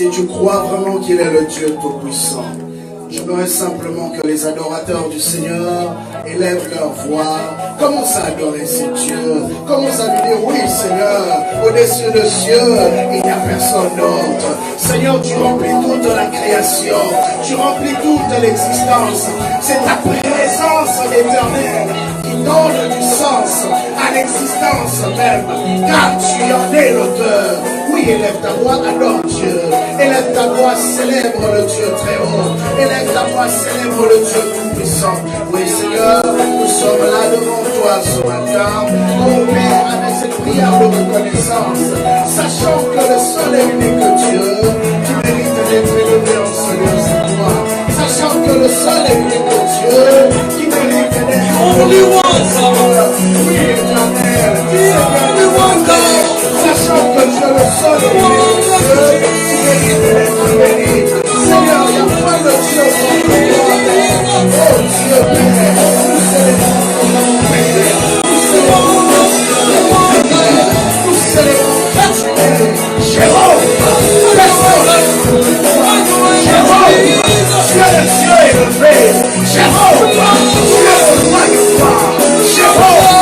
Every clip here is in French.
Si tu crois vraiment qu'il est le Dieu Tout-Puissant, j'aimerais simplement que les adorateurs du Seigneur élèvent leur voix, commencent à adorer ce Dieu, commencent à lui dire, oui Seigneur, au-dessus de Dieu, il n'y a personne d'autre. Seigneur, tu remplis toute la création, tu remplis toute l'existence. C'est ta présence éternelle qui donne du sens à l'existence même, car tu en es l'auteur. Oui, élève ta voix, adore Dieu. Élève ta voix, célèbre le Dieu très haut. Élève ta voix, célèbre le Dieu tout-puissant. Oui, Seigneur, nous sommes là devant toi ce matin. Oh Père, avec cette prière de reconnaissance, sachant que le seul et unique Dieu qui mérite d'être élevé en ce lieu, c'est toi. Sachant que le seul et unique Dieu qui mérite d'être élevé en ce lieu, oui, éternel, Seigneur, sachant que Dieu le seul et unique Dieu qui mérite d'être béni. Seigneur, il n'y a pas de Dieu comme toi. Oh Dieu Père, nous célébrons ton nom, Père. Nous célébrons ton nom, Seigneur. Nous célébrons que tu es Jéhovah. Jéhovah, tu es le Dieu élevé. Jéhovah, tu es le roi du roi. Jéhovah,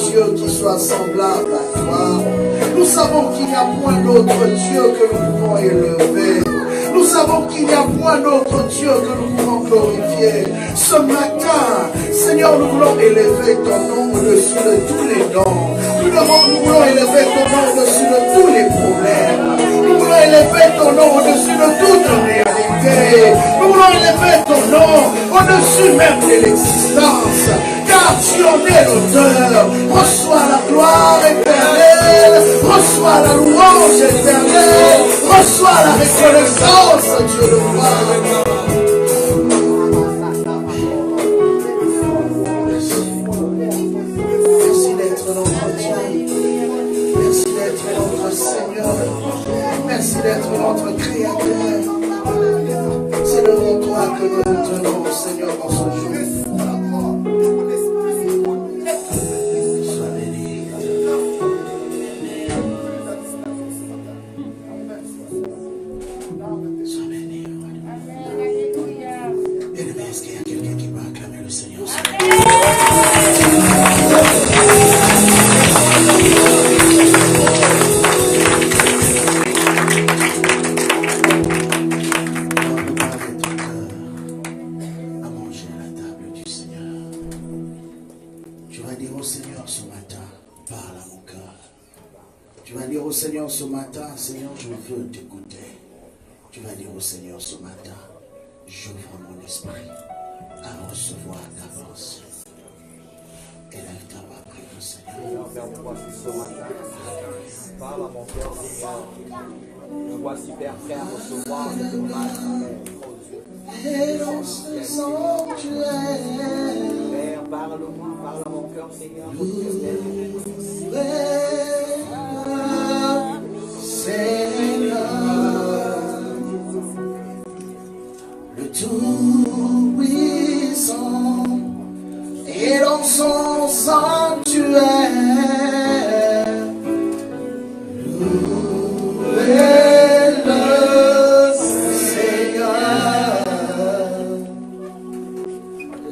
Dieu qui soit semblable à toi. Nous savons qu'il n'y a point d'autre Dieu que nous pouvons élever. Nous savons qu'il n'y a point d'autre Dieu que nous pouvons glorifier. Ce matin, Seigneur, nous voulons élever ton nom au-dessus de tous les dons. Nous voulons élever ton nom au-dessus de tous les problèmes. Nous voulons élever ton nom au-dessus de toute réalité. Nous voulons élever ton nom au-dessus même de l'existence. Car tu en es l'auteur. Reçois la gloire éternelle. Reçois la louange éternelle. Reçois la reconnaissance, Dieu de gloire. Merci d'être notre Dieu. Merci d'être notre Seigneur. Merci d'être notre Créateur. C'est devant toi que nous nous tenons, Seigneur, en ce jour. Seigneur, ce matin, Seigneur, je veux t'écouter. Tu vas dire au Seigneur ce matin, j'ouvre mon esprit à recevoir ta pensée. Élève ta voix, prie le Seigneur. Vers moi ce matin, parle à mon cœur, Seigneur. Je vois super prêt à recevoir le dommage. Et dans ce sanctuaire, Père, parle-moi, parle à mon cœur, Seigneur. Seigneur, le Tout-Puissant est dans son sanctuaire. Louez le Seigneur,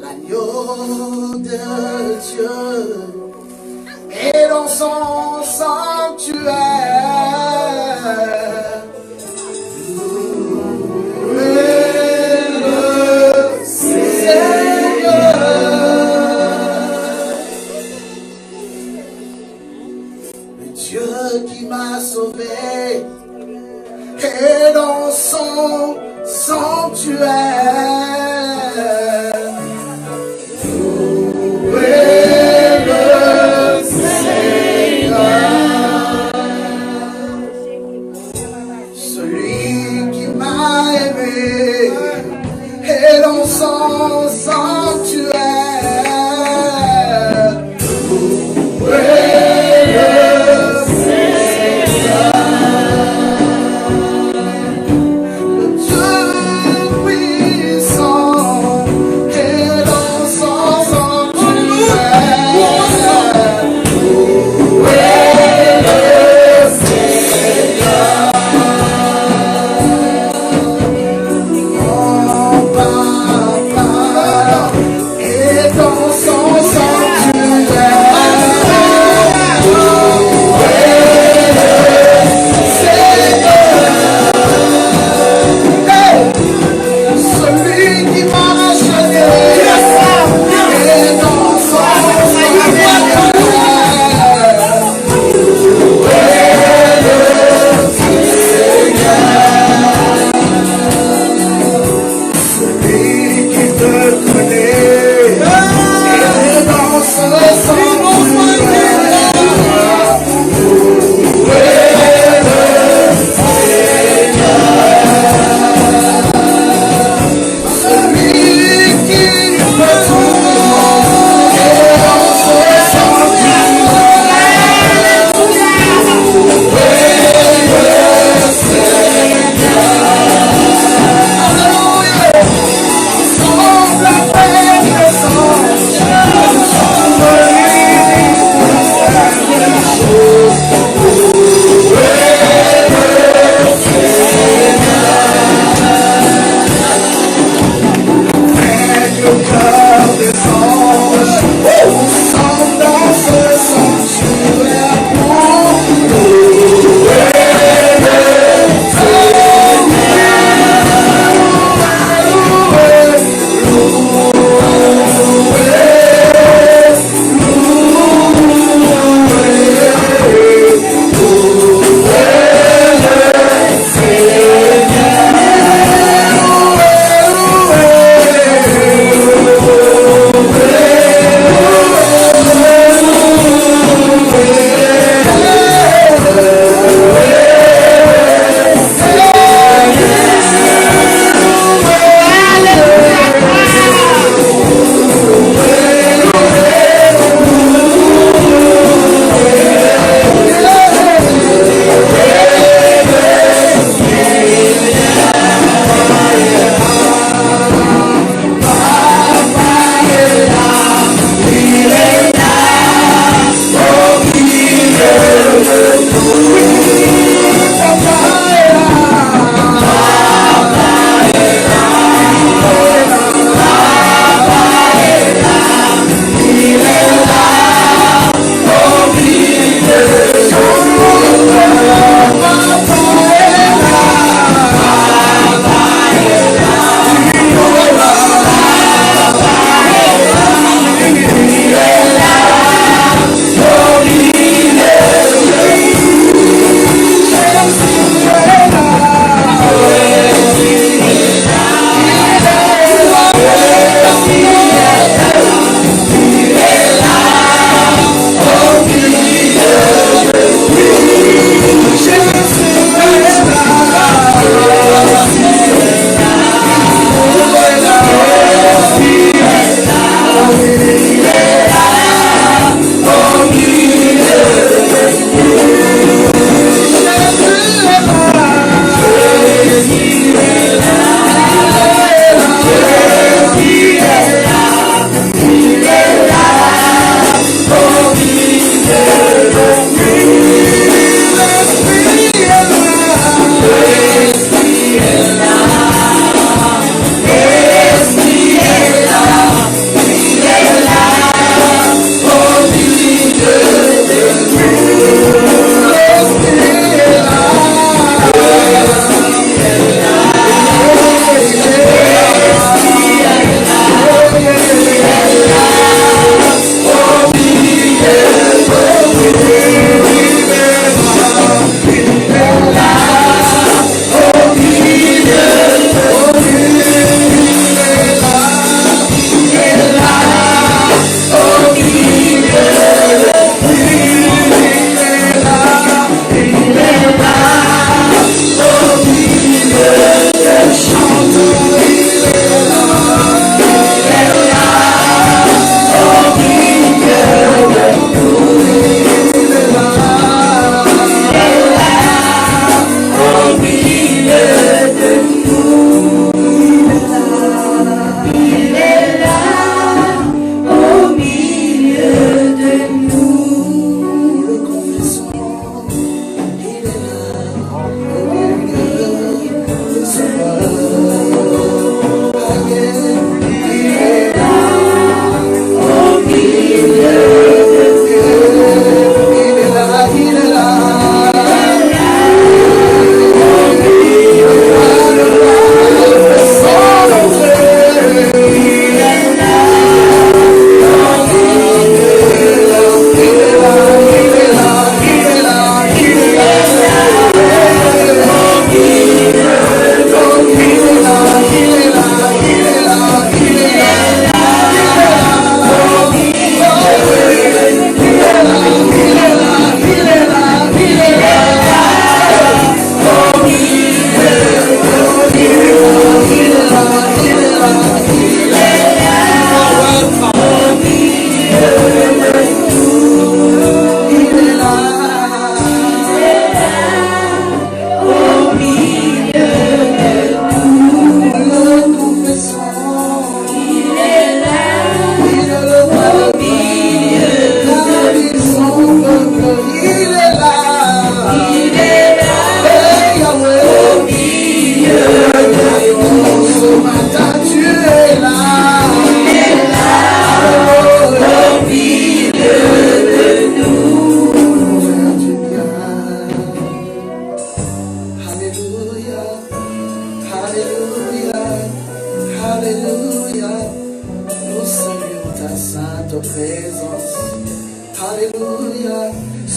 l'agneau de Dieu est dans son sanctuaire. Sauvé et dans son sanctuaire. Louez le Seigneur, celui qui m'a aimé et dans son sanctuaire. Louez le Tout-Puissant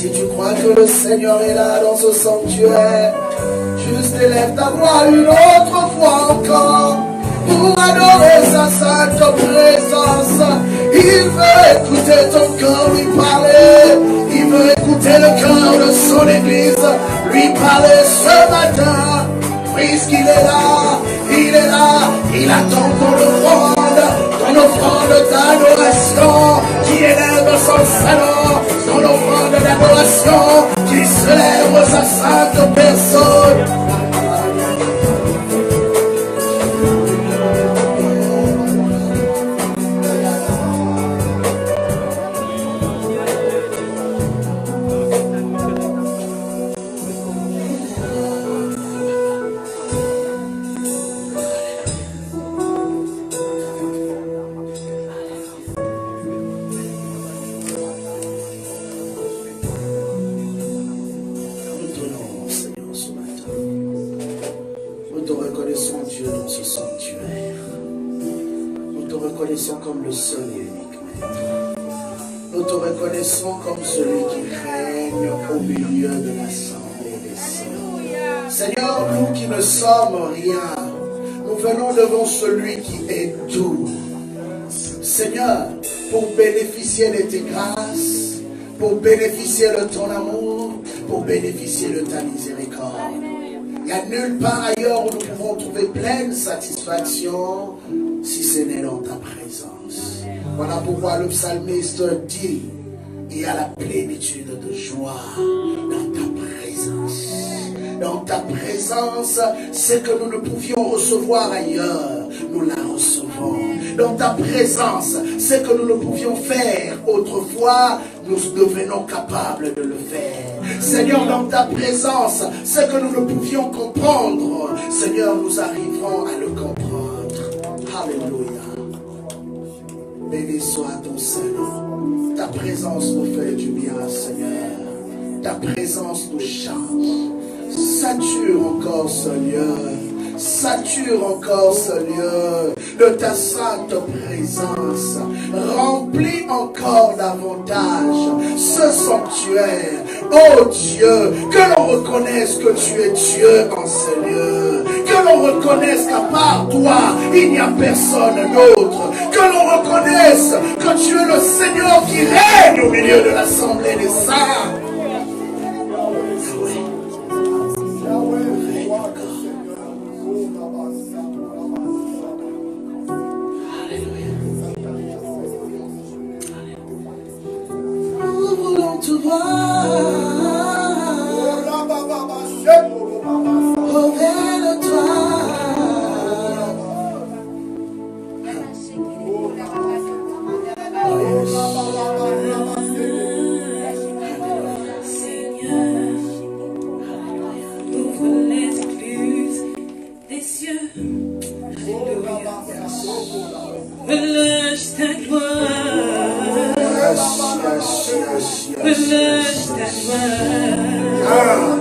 Si tu crois que le Seigneur est là dans ce sanctuaire, juste élève ta voix une autre fois encore pour adorer sa sainte présence. Il veut écouter ton cœur lui parler. Il veut écouter le cœur de son église lui parler ce matin. Puisqu'il est là, il est là, il attend ton offrande d'adoration qui élève son salon, ton offrande d'adoration qui célèbre sa sainte personne. Comme le seul et unique Maître. Nous te reconnaissons comme celui qui règne au milieu de l'assemblée des saints. Seigneur, nous qui ne sommes rien, nous venons devant celui qui est tout. Seigneur, pour bénéficier de tes grâces, pour bénéficier de ton amour, pour bénéficier de ta miséricorde. Il n'y a nulle part ailleurs où nous pouvons trouver pleine satisfaction si ce n'est dans ta présence. Voilà pourquoi le psalmiste dit, il y a la plénitude de joie dans ta présence. Dans ta présence, ce que nous ne pouvions recevoir ailleurs, nous la recevons. Dans ta présence, ce que nous ne pouvions faire autrefois, nous devenons capables de le faire. Seigneur, dans ta présence, ce que nous ne pouvions comprendre, Seigneur, nous arrivons à le comprendre. Alléluia. Béni soit ton Seigneur. Ta présence nous fait du bien, Seigneur. Ta présence nous change. Sature encore ce lieu. Sature encore ce lieu de ta sainte présence. Remplis encore davantage ce sanctuaire. Oh Dieu, que l'on reconnaisse que tu es Dieu en ce lieu. Que l'on reconnaisse qu'à part toi, il n'y a personne d'autre. Que l'on reconnaisse que tu es le Seigneur qui règne au milieu de l'assemblée des saints.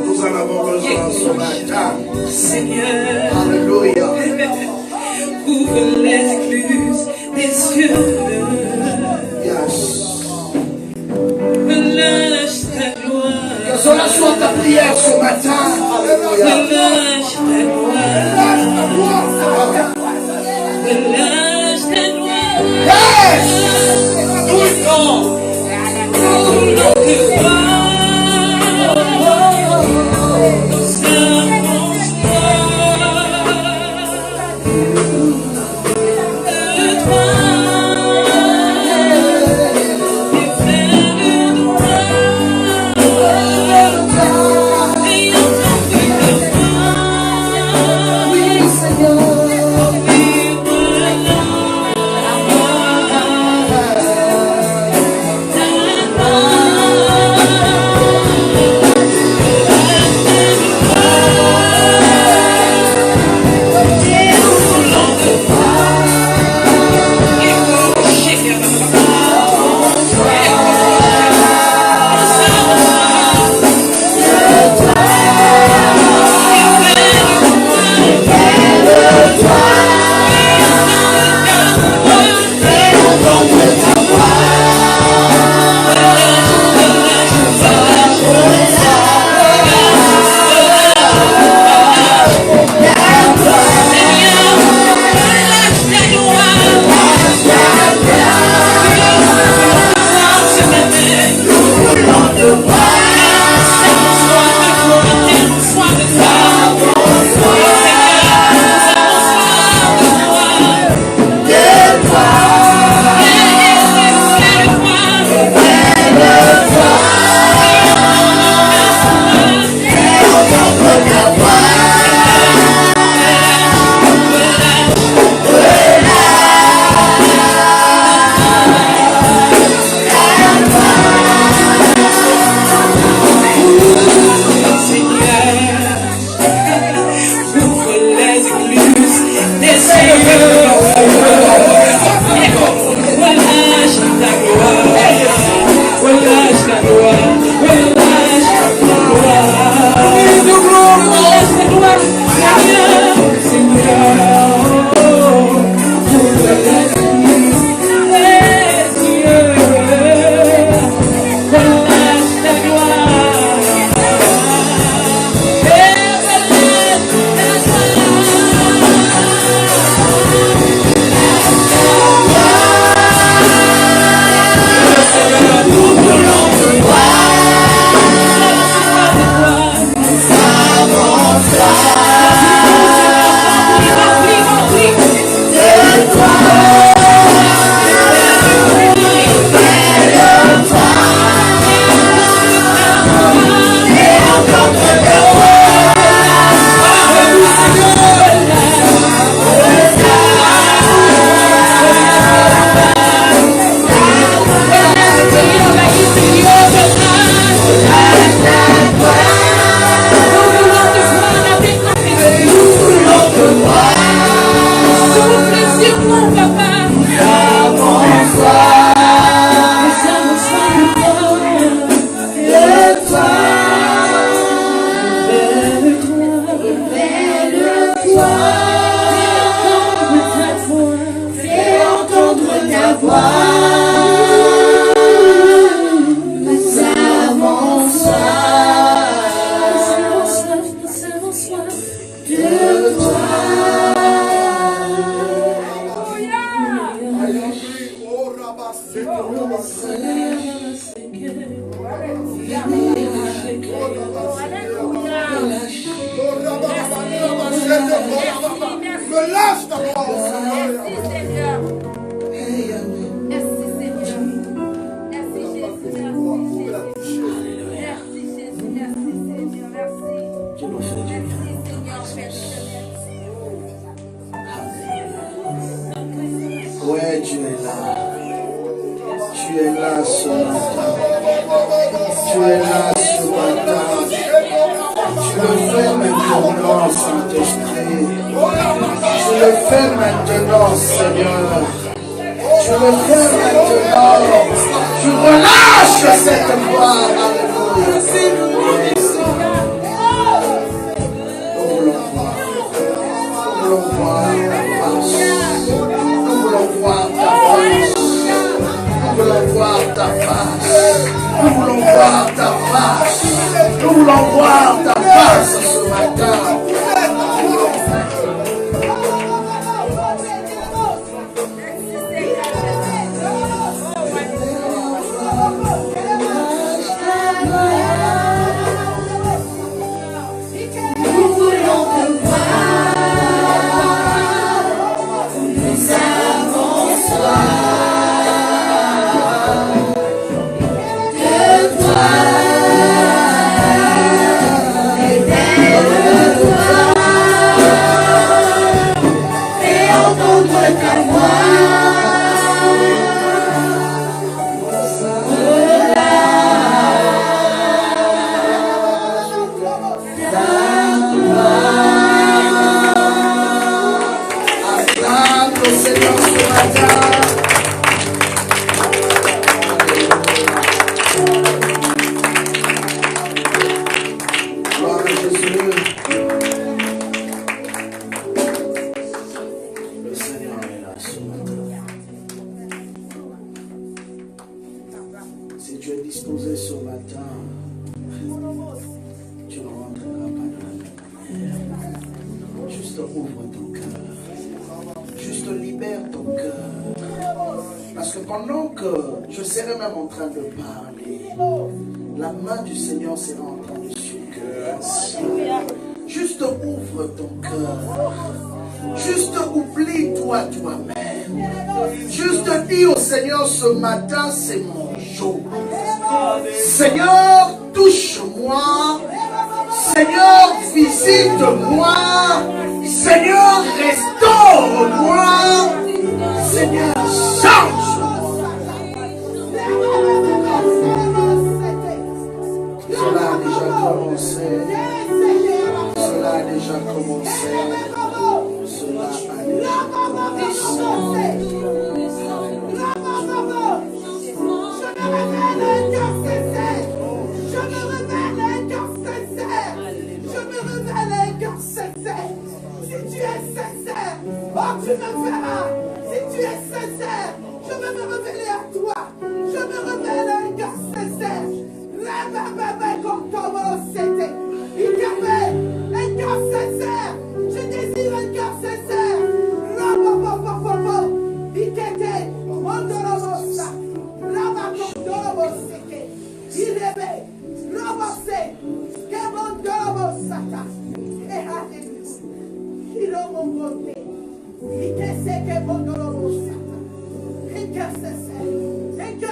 Nous en avons besoin ce matin. Seigneur. Alléluia. Ouvre les écluses des cieux. Yes. Relâche ta gloire. Que cela soit ta prière ce matin. Alléluia. Relâche ta gloire. Relâche ta gloire. Yes. Nous voulons te voir. là ce matin. Tu es là ce matin. Tu le fais maintenant, Saint-Esprit. Tu le fais maintenant, Seigneur. Tu le fais maintenant. Tu relâches cette voix. Alléluia. Nous voulons voir ta face. Nous voulons voir ta face. Nous voulons voir ta face. Nous voulons voir ta face. Nous voulons voir ta face ce matin. Ce matin, c'est mon jour. Seigneur, touche-moi. Seigneur, visite-moi. Seigneur, restaure-moi. Seigneur, change-moi. Cela a déjà commencé. Cela a déjà commencé. Cela a déjà commencé. Tu me verras. Si tu es sincère, je vais me révéler à toi. Je me révèle à un cœur sincère. Un cœur sincère. Je désire un cœur sincère.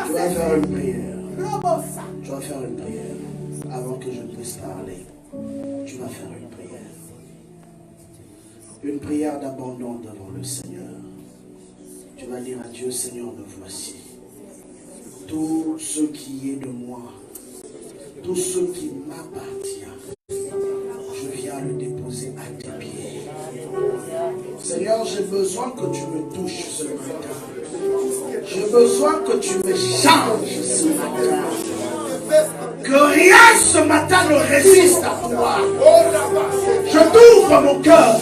Tu vas faire une prière. Tu vas faire une prière. Avant que je puisse parler, tu vas faire une prière. Une prière d'abandon devant le Seigneur. Tu vas dire à Dieu, Seigneur, me voici. Tout ce qui est de moi, tout ce qui m'appartient, je viens le déposer à tes pieds. Seigneur, j'ai besoin que tu me touches ce matin. J'ai besoin que tu me changes ce matin. Que rien ce matin ne résiste à toi. Je t'ouvre mon cœur.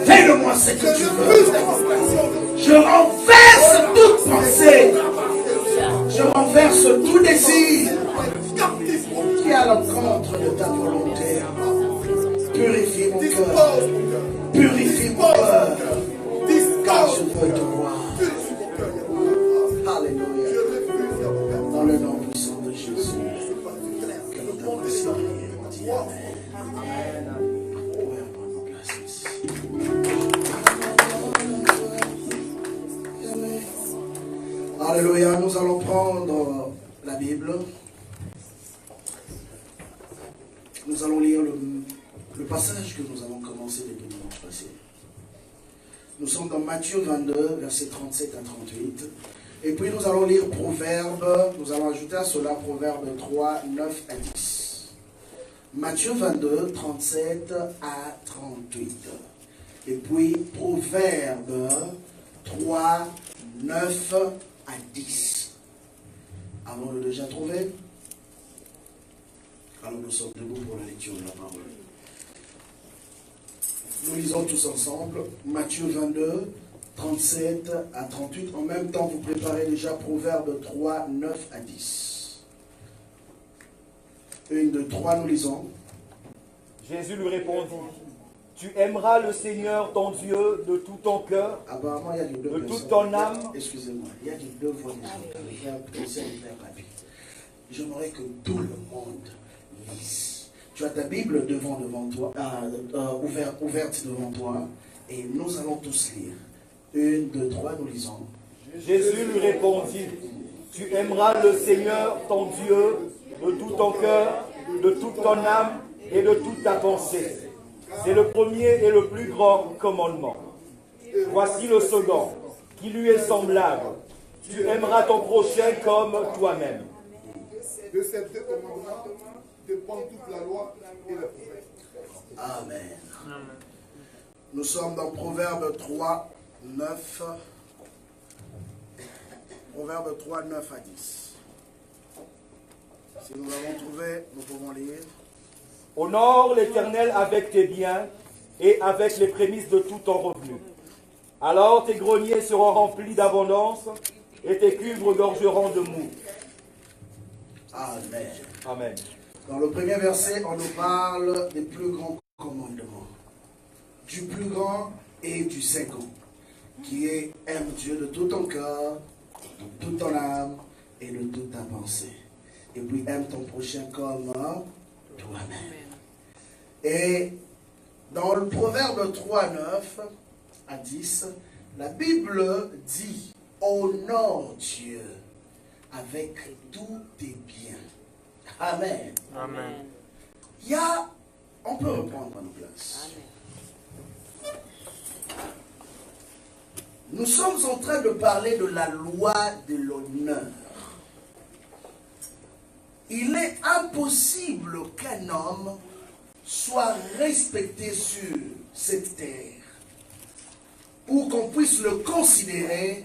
Fais de moi ce que tu veux. Je renverse toute pensée. Je renverse tout désir qui est à l'encontre de ta volonté. Purifie mon cœur. Purifie mon cœur. Car je veux te voir. Alléluia. Dans le nom puissant de Jésus. Que nous t'avons prié. Amen. Alléluia, nous allons prendre la Bible. Nous allons lire le passage que nous avons commencé depuis dimanche passé. Nous sommes dans Matthieu 22, versets 37 à 38. Et puis nous allons lire Proverbe, nous allons ajouter à cela Proverbe 3, 9 à 10. Matthieu 22, 37 à 38. Et puis Proverbe 3, 9 à 10. Avons-nous déjà trouvé? Alors nous sommes debout pour la lecture de la parole. Nous lisons tous ensemble Matthieu 22, 37 à 38. En même temps, vous préparez déjà Proverbe 3, 9 à 10. 1, 2, 3, nous lisons. Jésus lui répondit, tu aimeras le Seigneur ton Dieu de tout ton cœur, Apparemment, il y a deux de personnes. toute ton âme. Excusez-moi, il y a deux voix des autres. J'aimerais que tout le monde lise. Tu as ta Bible devant toi, ouverte devant toi, et nous allons tous lire. 1, 2, 3, nous lisons. Jésus lui répondit, tu aimeras le Seigneur ton Dieu de tout ton cœur, de toute ton âme et de toute ta pensée. C'est le premier et le plus grand commandement. Voici le second, qui lui est semblable. Tu aimeras ton prochain comme toi-même. De ces deux commandements dépend toute la loi et les prophètes. Amen. Nous sommes dans Proverbe 3, 9. Proverbe 3, 9 à 10. Si nous l'avons trouvé, nous pouvons lire. Honore l'Éternel avec tes biens et avec les prémices de tout ton revenu. Alors tes greniers seront remplis d'abondance et tes cuves regorgeront de mou. Amen. Amen. Dans le premier verset, on nous parle des plus grands commandements. Du plus grand et du second, qui est aime Dieu de tout ton cœur, de toute ton âme et de toute ta pensée. Et puis aime ton prochain comme toi-même. Et dans le Proverbe 3, 9 à 10, la Bible dit « Honore Dieu avec tous tes biens. » Amen. Amen. On peut reprendre nos places. Nous sommes en train de parler de la loi de l'honneur. Il est impossible qu'un homme soit respecté sur cette terre, ou qu'on puisse le considérer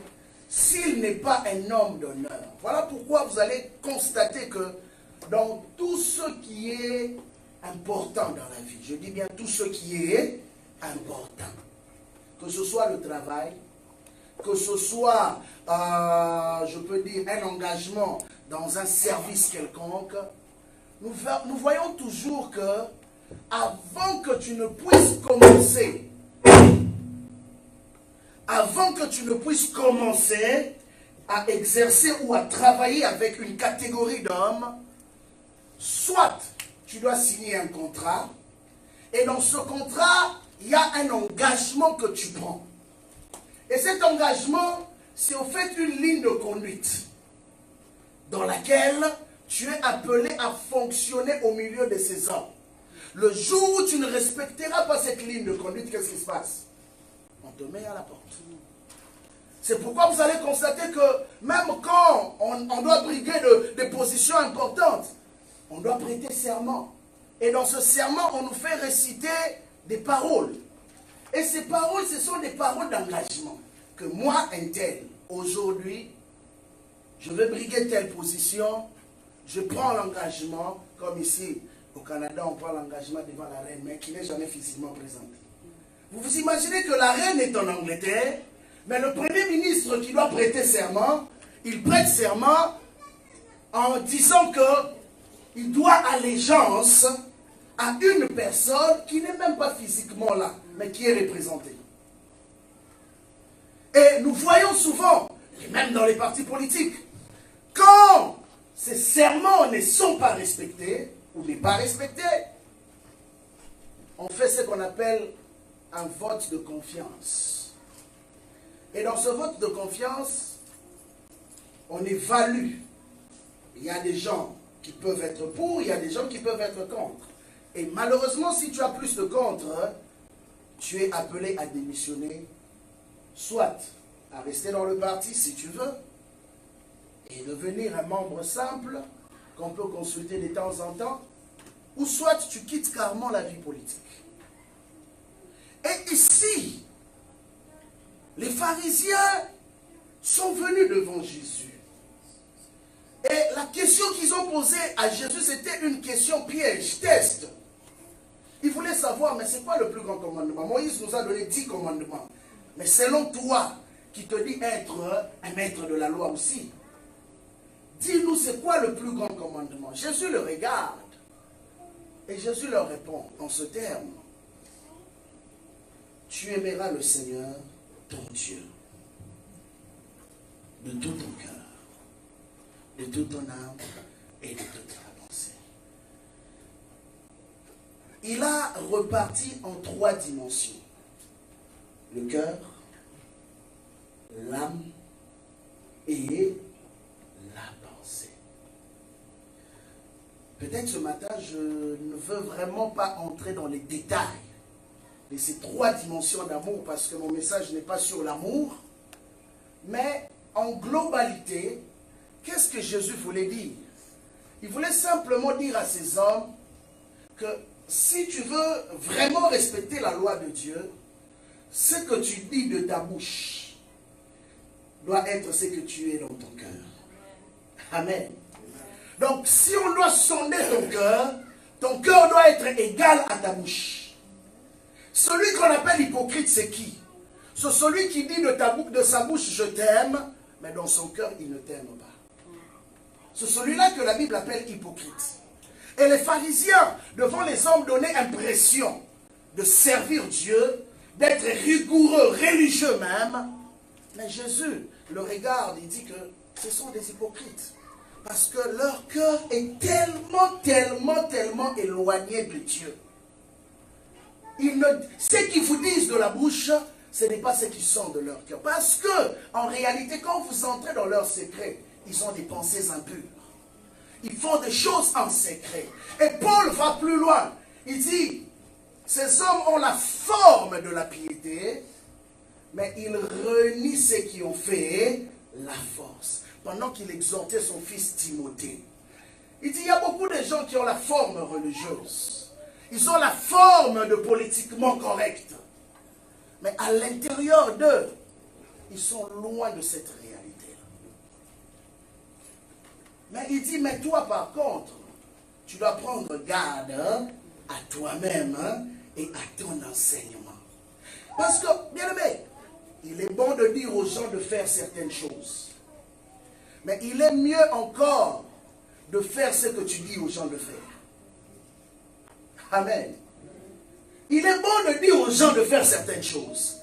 s'il n'est pas un homme d'honneur. Voilà pourquoi vous allez constater que dans tout ce qui est important dans la vie, je dis bien tout ce qui est important, que ce soit le travail, que ce soit, je peux dire, un engagement dans un service quelconque, nous voyons toujours que avant que tu ne puisses commencer à exercer ou à travailler avec une catégorie d'hommes, soit tu dois signer un contrat, et dans ce contrat, il y a un engagement que tu prends. Et cet engagement, c'est au fait une ligne de conduite dans laquelle tu es appelé à fonctionner au milieu de ces hommes. Le jour où tu ne respecteras pas cette ligne de conduite, qu'est-ce qui se passe? On te met à la porte. C'est pourquoi vous allez constater que même quand on doit briguer des positions importantes, on doit prêter serment. Et dans ce serment, on nous fait réciter des paroles. Et ces paroles, ce sont des paroles d'engagement. Que moi, un tel, aujourd'hui, je vais briguer telle position, je prends l'engagement, comme ici, au Canada, on prend l'engagement devant la reine, mais qui n'est jamais physiquement présente. Vous vous imaginez que la reine est en Angleterre, mais le Premier ministre qui doit prêter serment, il prête serment en disant qu'il doit allégeance à une personne qui n'est même pas physiquement là, mais qui est représentée. Et nous voyons souvent, et même dans les partis politiques, quand ces serments ne sont pas respectés, ou n'est pas respecté, on fait ce qu'on appelle un vote de confiance. Et dans ce vote de confiance, on évalue. Il y a des gens qui peuvent être pour, il y a des gens qui peuvent être contre. Et malheureusement, si tu as plus de contre, tu es appelé à démissionner, soit à rester dans le parti si tu veux, et devenir un membre simple qu'on peut consulter de temps en temps, ou soit tu quittes carrément la vie politique. Et ici, les pharisiens sont venus devant Jésus. Et la question qu'ils ont posée à Jésus, c'était une question piège, test. Ils voulaient savoir, mais c'est quoi le plus grand commandement? Moïse nous a donné 10 commandements. Mais selon toi, qui te dit être un maître de la loi aussi, dis-nous, c'est quoi le plus grand commandement? Jésus le regarde. Et Jésus leur répond en ce terme. Tu aimeras le Seigneur, ton Dieu, de tout ton cœur, de toute ton âme et de toute ta pensée. Il a reparti en 3 dimensions. Le cœur, l'âme et la pensée. Peut-être ce matin, je ne veux vraiment pas entrer dans les détails de ces 3 dimensions d'amour parce que mon message n'est pas sur l'amour, mais en globalité, qu'est-ce que Jésus voulait dire? Il voulait simplement dire à ces hommes que si tu veux vraiment respecter la loi de Dieu, ce que tu dis de ta bouche doit être ce que tu es dans ton cœur. Amen. Donc, si on doit sonder ton cœur doit être égal à ta bouche. Celui qu'on appelle hypocrite, c'est qui? C'est celui qui dit de sa bouche, je t'aime, mais dans son cœur, il ne t'aime pas. C'est celui-là que la Bible appelle hypocrite. Et les pharisiens, devant les hommes, donnaient impression de servir Dieu, d'être rigoureux, religieux même. Mais Jésus le regarde, il dit que ce sont des hypocrites. Parce que leur cœur est tellement éloigné de Dieu. Ce qu'ils vous disent de la bouche, ce n'est pas ce qu'ils sont de leur cœur. Parce que, en réalité, quand vous entrez dans leur secret, ils ont des pensées impures. Ils font des choses en secret. Et Paul va plus loin. Il dit, ces hommes ont la forme de la piété, mais ils renient ceux qui ont fait la force. Pendant qu'il exhortait son fils Timothée. Il dit, il y a beaucoup de gens qui ont la forme religieuse. Ils ont la forme de politiquement correct. Mais à l'intérieur d'eux, ils sont loin de cette réalité-là. Mais il dit, mais toi par contre, tu dois prendre garde à toi-même et à ton enseignement. Parce que, bien aimé, il est bon de dire aux gens de faire certaines choses. Mais il est mieux encore de faire ce que tu dis aux gens de faire. Amen. Il est bon de dire aux gens de faire certaines choses.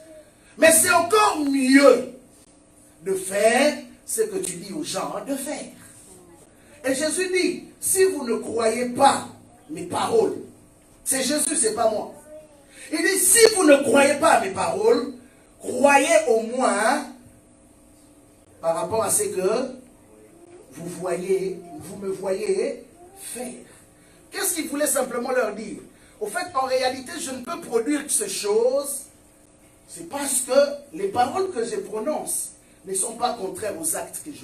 Mais c'est encore mieux de faire ce que tu dis aux gens de faire. Et Jésus dit, si vous ne croyez pas mes paroles, c'est Jésus, c'est pas moi. Il dit, si vous ne croyez pas à mes paroles, croyez au moins par rapport à ce que vous me voyez faire. Qu'est-ce qu'il voulait simplement leur dire? Au fait, en réalité, je ne peux produire que ces choses, c'est parce que les paroles que je prononce ne sont pas contraires aux actes que je